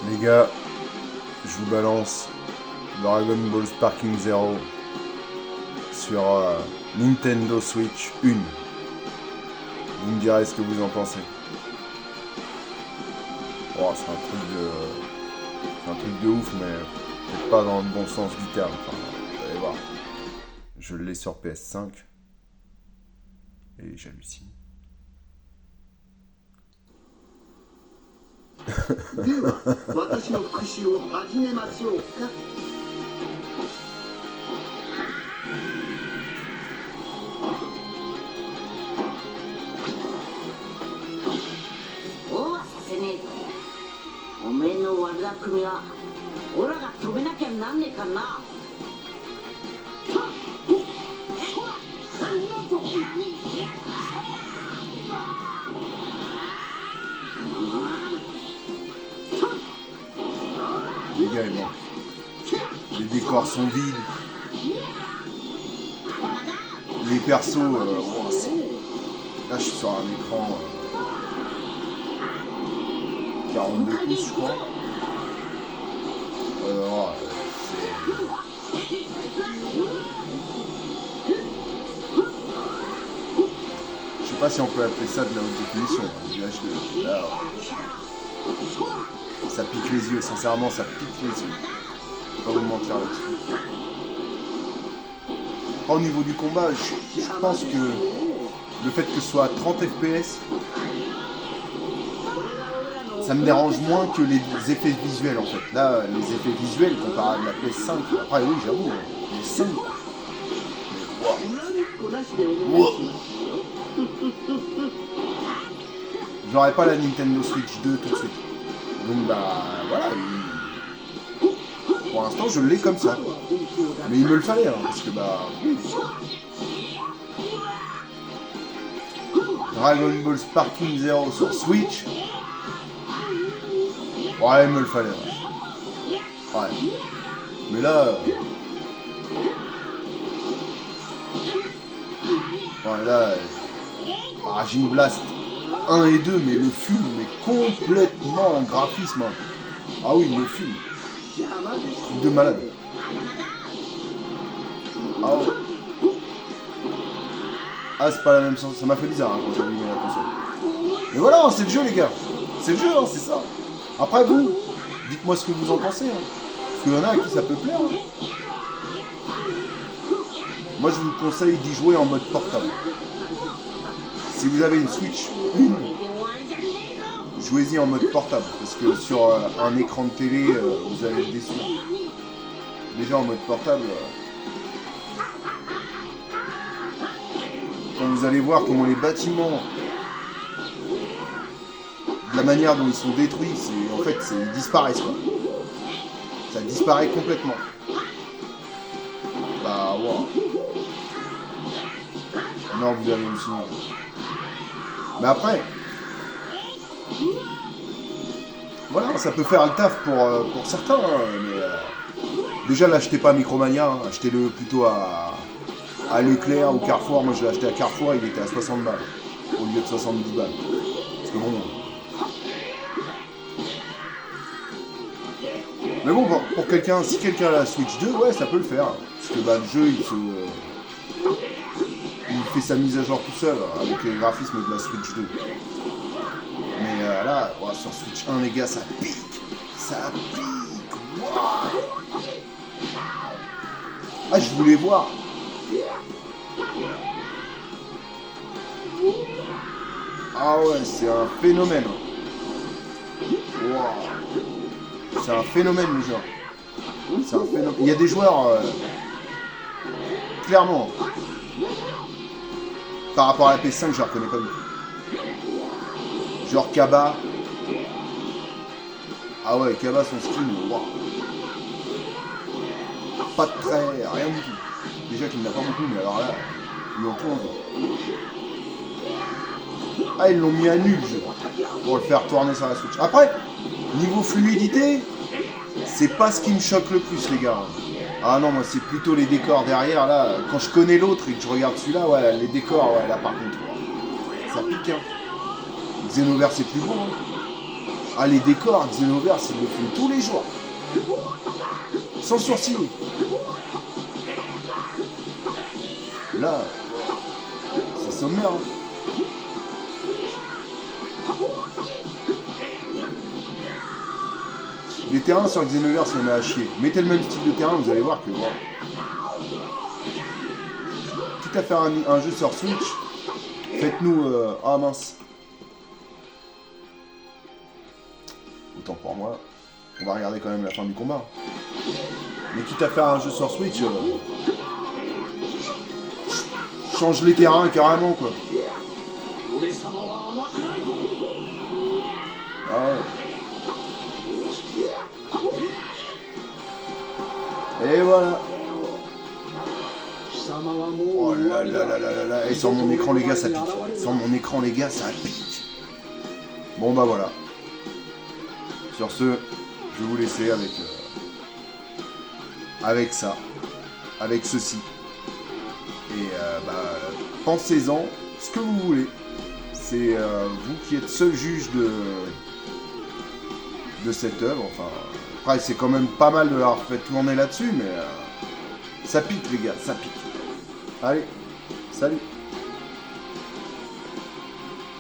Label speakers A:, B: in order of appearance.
A: Les gars, je vous balance Dragon Ball Sparking Zero sur Nintendo Switch 1. Vous me direz ce que vous en pensez. Oh, c'est un truc de ouf, mais peut-être pas dans le bon sens du terme. Enfin, vous allez voir. Je l'ai sur PS5 et j'hallucine.
B: では私の復習を始めましょうか。
C: そうはさせねえぞ。おめえの悪巧みはオラが止めなきゃなんねえかな。
A: Les gars, il manque. Les décors sont vides. Les persos, wow, là je suis sur un écran 42 pouces, je crois. Oh, je sais pas si on peut appeler ça de la haute définition, du HD. Là, ça pique les yeux, sincèrement, ça pique les yeux. Pas vous mentir là-dessus. Au niveau du combat, je pense que le fait que ce soit à 30 FPS, ça me dérange moins que les effets visuels en fait. Là, les effets visuels comparé à la PS5, après oui, j'avoue, les 5. Wow. J'aurais pas la Nintendo Switch 2 tout de suite. Donc bah voilà, pour l'instant je l'ai comme ça. Mais il me le fallait, hein, parce que bah... Dragon Ball Sparking Zero sur Switch. Ouais, il me le fallait. Ouais. Mais là... Ouais, là... Raging Blast 1 et 2, mais le film est complètement en graphisme. Hein. Ah oui, le film. Truc de malade. Ah ouais. Ah, c'est pas la même chose. Ça m'a fait bizarre hein, quand j'ai allumé la console. Mais voilà, c'est le jeu, les gars. C'est le jeu, hein, c'est ça. Après, vous, dites-moi ce que vous en pensez. Hein. Parce qu'il y en a à qui ça peut plaire. Hein. Moi, je vous conseille d'y jouer en mode portable. Si vous avez une Switch 1, jouez-y en mode portable. Parce que sur un écran de télé, vous allez être déçu. Déjà en mode portable... quand vous allez voir comment les bâtiments, de la manière dont ils sont détruits, en fait, ils disparaissent quoi. Ça disparaît complètement. Bah wow. Non, vous allez halluciner. Mais après, voilà, ça peut faire le taf pour certains. Hein, mais déjà, l'achetez pas à Micromania, hein, achetez-le plutôt à Leclerc ou Carrefour. Moi je l'ai acheté à Carrefour, il était à 60 balles au lieu de 70 balles. Parce que bon. Mais bon, pour quelqu'un, si quelqu'un a la Switch 2, ouais, ça peut le faire. Parce que bah, le jeu, il fait sa mise à jour tout seul avec les graphismes de la Switch 2. Mais là, ouais, sur Switch 1, les gars, ça pique. Ça pique. Wow. Ah, je voulais voir. Ah ouais, c'est un phénomène. Wow. C'est un phénomène le jeu. C'est un phénomène. Il y a des joueurs clairement par rapport à la PS5, je la reconnais pas du tout. Genre Kaba. Ah ouais, Kaba son skin, wow. Pas de trait, rien du tout. Déjà qu'il n'a pas beaucoup, mais alors là, ils l'ont tout enlevé. Ah, ils l'ont mis à nul, le jeu, pour le faire tourner sur la Switch. Après, niveau fluidité, c'est pas ce qui me choque le plus, les gars. Ah non, moi, c'est plutôt les décors derrière, là. Quand je connais l'autre et que je regarde celui-là, ouais, les décors, ouais, là, par contre, ça pique, hein. Xenoverse, c'est plus beau, hein. Ah, les décors, Xenoverse, ils le font tous les jours. Sans sourcil. Là, c'est sommaire. Hein. Les terrains sur Xenoverse, il y en a à chier. Mettez le même style de terrain, vous allez voir que... Wow. Quitte à faire un jeu sur Switch, faites-nous... Ah mince. Autant pour moi. On va regarder quand même la fin du combat. Mais quitte à faire un jeu sur Switch... change les terrains carrément, quoi. Ah ouais. Et voilà. Oh là là là là là là. Et sur mon écran les gars ça pique. Sur mon écran les gars ça pique. Bon bah voilà. Sur ce, je vais vous laisser avec ça. Avec ceci. Et pensez-en ce que vous voulez. C'est vous qui êtes seul juge de cette œuvre. Enfin, après c'est quand même pas mal de l'avoir fait tourner là-dessus, mais ça pique les gars, ça pique. Allez, salut.